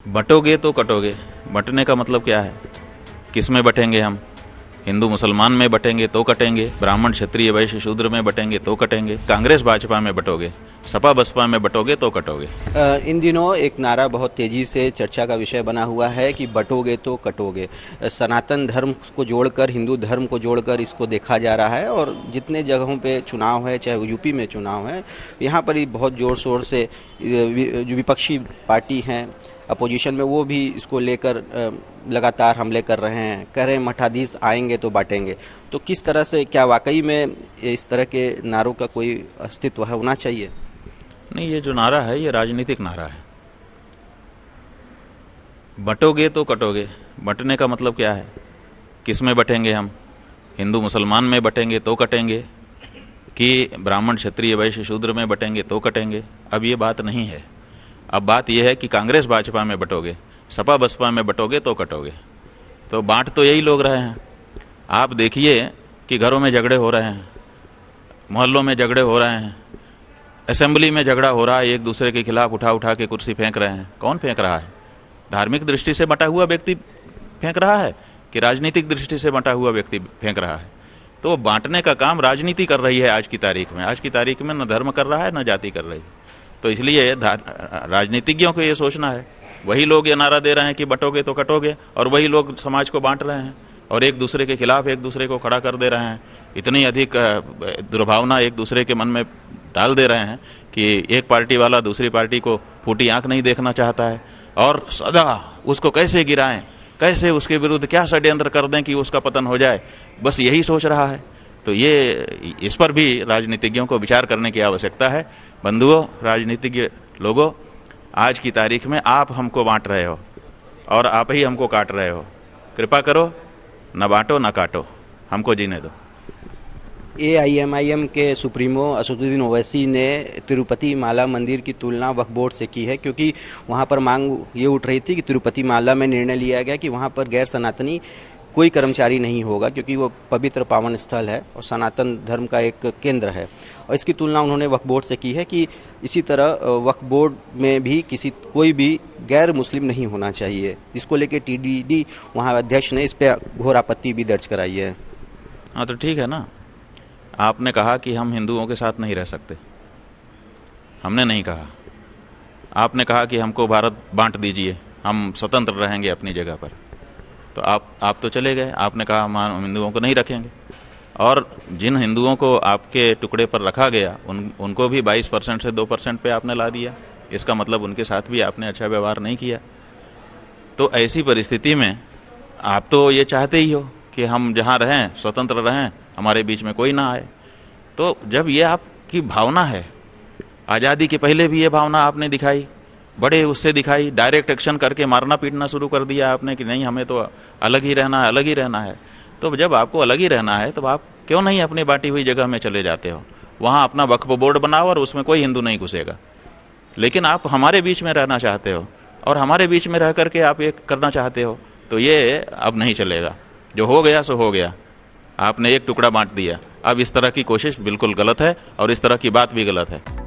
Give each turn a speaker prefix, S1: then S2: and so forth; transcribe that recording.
S1: बटोगे तो कटोगे। बंटने का मतलब क्या है? किस में बटेंगे हम? हिंदू मुसलमान में बटेंगे तो कटेंगे, ब्राह्मण क्षत्रिय वैश्य शूद्र में बटेंगे तो कटेंगे, कांग्रेस भाजपा में बटोगे, सपा बसपा में बटोगे तो कटोगे।
S2: इन दिनों एक नारा बहुत तेजी से चर्चा का विषय बना हुआ है कि बटोगे तो कटोगे। सनातन धर्म को जोड़कर, हिंदू धर्म को जोड़कर इसको देखा जा रहा है और जितने जगहों पे चुनाव है, चाहे यूपी में चुनाव है, यहाँ पर ही बहुत ज़ोर शोर से जो विपक्षी पार्टी हैं अपोजिशन में, वो भी इसको लेकर लगातार हमले कर रहे हैं, कह रहे हैं मठाधीश आएंगे तो बांटेंगे। तो किस तरह से, क्या वाकई में इस तरह के नारों का कोई अस्तित्व होना चाहिए?
S1: नहीं, ये जो नारा है ये राजनीतिक नारा है। बटोगे तो कटोगे। बंटने का मतलब क्या है? किस में बटेंगे हम? हिंदू मुसलमान में बटेंगे तो कटेंगे कि ब्राह्मण क्षत्रिय वैश्य शूद्र में बटेंगे तो कटेंगे। अब ये बात नहीं है। अब बात यह है कि कांग्रेस भाजपा में बटोगे, सपा बसपा में बटोगे तो कटोगे। तो बांट तो यही लोग रहे हैं। आप देखिए कि घरों में झगड़े हो रहे हैं, मोहल्लों में झगड़े हो रहे हैं, असेंबली में झगड़ा हो रहा है, एक दूसरे के खिलाफ उठा उठा के कुर्सी फेंक रहे हैं। कौन फेंक रहा है? धार्मिक दृष्टि से बटा हुआ व्यक्ति फेंक रहा है कि राजनीतिक दृष्टि से बटा हुआ व्यक्ति फेंक रहा है? तो बांटने का काम राजनीति कर रही है आज की तारीख में। आज की तारीख में न धर्म कर रहा है न जाति कर रही है। तो इसलिए राजनीतिज्ञों को ये सोचना है। वही लोग ये नारा दे रहे हैं कि बटोगे तो कटोगे, और वही लोग समाज को बांट रहे हैं और एक दूसरे के खिलाफ एक दूसरे को खड़ा कर दे रहे हैं। इतनी अधिक दुर्भावना एक दूसरे के मन में डाल दे रहे हैं कि एक पार्टी वाला दूसरी पार्टी को फूटी आंख नहीं देखना चाहता है और सदा उसको कैसे गिराएं, कैसे उसके विरुद्ध क्या षड्यंत्र कर दें कि उसका पतन हो जाए, बस यही सोच रहा है। तो ये, इस पर भी राजनीतिज्ञों को विचार करने की आवश्यकता है। बंधुओं, राजनीतिज्ञ लोगों, आज की तारीख में आप हमको बांट रहे हो और आप ही हमको काट रहे हो। कृपा करो, न बांटो न काटो, हमको जीने दो।
S2: AIMIM के सुप्रीमो असदुद्दीन ओवैसी ने तिरुपति माला मंदिर की तुलना वक्फ बोर्ड से की है, क्योंकि वहां पर मांग ये उठ रही थी कि तिरुपति माला में निर्णय लिया गया कि वहां पर गैर सनातनी कोई कर्मचारी नहीं होगा, क्योंकि वो पवित्र पावन स्थल है और सनातन धर्म का एक केंद्र है। और इसकी तुलना उन्होंने वक्फ बोर्ड से की है कि इसी तरह वक्फ बोर्ड में भी कोई भी गैर मुस्लिम नहीं होना चाहिए, जिसको लेकर TDD वहाँ अध्यक्ष ने इस पर घोर आपत्ति भी दर्ज कराई है।
S1: हाँ, तो ठीक है ना। आपने कहा कि हम हिंदुओं के साथ नहीं रह सकते, हमने नहीं कहा। आपने कहा कि हमको भारत बांट दीजिए, हम स्वतंत्र रहेंगे अपनी जगह पर। तो आप तो चले गए, आपने कहा हम हिंदुओं को नहीं रखेंगे। और जिन हिंदुओं को आपके टुकड़े पर रखा गया उनको भी 22% से 2% पे आपने ला दिया। इसका मतलब उनके साथ भी आपने अच्छा व्यवहार नहीं किया। तो ऐसी परिस्थिति में आप तो ये चाहते ही हो कि हम जहाँ रहें स्वतंत्र रहें, हमारे बीच में कोई ना आए। तो जब ये आपकी भावना है, आज़ादी के पहले भी ये भावना आपने दिखाई, बड़े उससे दिखाई, डायरेक्ट एक्शन करके मारना पीटना शुरू कर दिया आपने कि नहीं हमें तो अलग ही रहना है, अलग ही रहना है। तो जब आपको अलग ही रहना है तो आप क्यों नहीं अपनी बांटी हुई जगह में चले जाते हो? वहाँ अपना वक्फ बोर्ड बनाओ और उसमें कोई हिंदू नहीं घुसेगा। लेकिन आप हमारे बीच में रहना चाहते हो और हमारे बीच में रह करके आप ये करना चाहते हो, तो ये अब नहीं चलेगा। जो हो गया सो हो गया। आपने एक टुकड़ा बांट दिया। अब इस तरह की कोशिश बिल्कुल गलत है और इस तरह की बात भी गलत है।